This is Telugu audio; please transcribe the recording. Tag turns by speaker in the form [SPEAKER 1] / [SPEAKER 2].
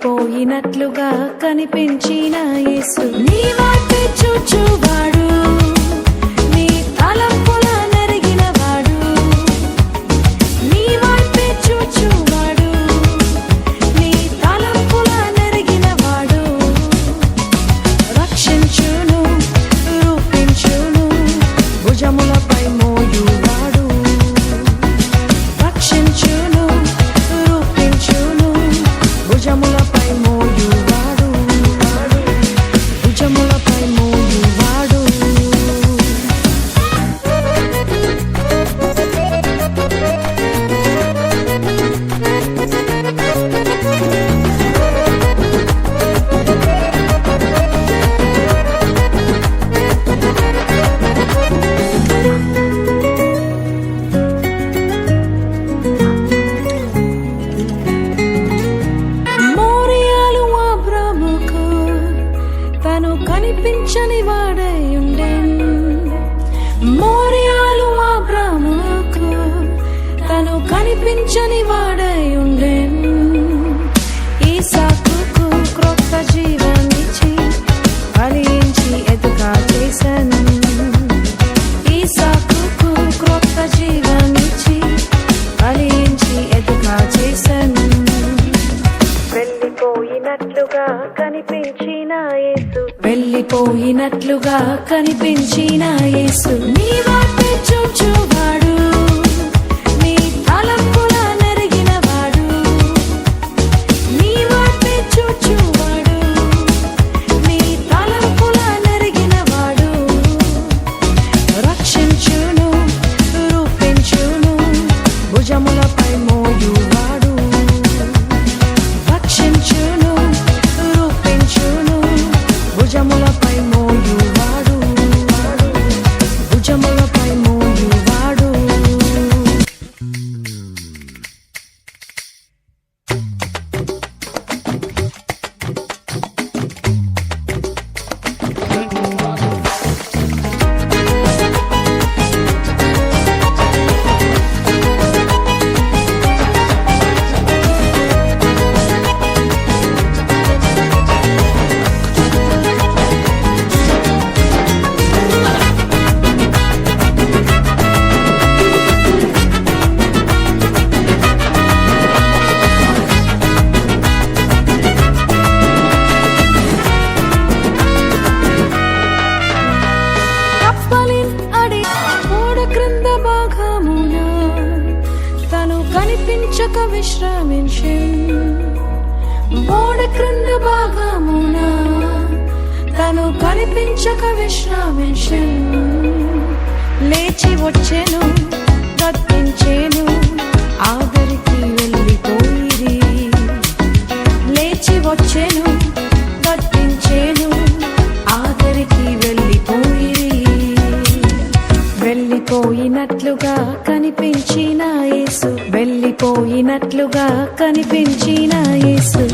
[SPEAKER 1] వెళ్ళిపోయినట్లుగా కనిపించిన యేసు నీ వైపే చూచువాడు, నీ తలంపుల నెరిగిన వాడు, నీ వైపే చూచువాడు, నీ తలంపుల నెరిగిన వాడు, రక్షించును రూపించును భుజములపై మోయువాడు, రక్షించును రూపించును భుజములపై మోయువాడు, భుజములపై మోయువాడు. మోరియాలో అబ్రాముకు తను కనిపించని వాడై ఉండెను, మోరియాలో అబ్రాముకు తను కనిపించని వాడై ఉండెను. ఇస్సాకుకు క్రొత్త జీవాన్నిచ్చి ఫలించి ఎదుగా చేసెను, ఇస్సాకుకు క్రొత్త జీవాన్నిచ్చి ఫలించి ఎదుగా చేసెను. వెళ్ళిపోయినట్లుగా కనిపించిన యేసు, వెళ్ళిపోయినట్లుగా కనిపించిన యేసు నీ వైపే చూచువాడు, నీ తలంపుల నెరిగిన వాడు, నీ వైపే చూచువాడు, నీ తలంపుల నెరిగిన వాడు, రక్షించును రూపించును భుజములపై మోయువాడు, రక్షించును రూపించును భుజములపై మోయువాడు, భుజములపై మోయువాడు. కప్పలిన్ అడి ఓడ క్రింద భాగమున తను కనిపించక విశ్రమించెను, ఓడ క్రింద భాగమున తను కనిపించక విశ్రమించెను. లేచి వచ్చెను గద్దించెను ఆదరికి వెళ్ళిపోయిరి, లేచి వచ్చెను గద్దించెను ఆదరికి వెళ్ళిపోయిరి. వెళ్ళిపోయినట్లుగా కనిపించిన యేసు, వెళ్ళిపోయినట్లుగా కనిపించిన యేసు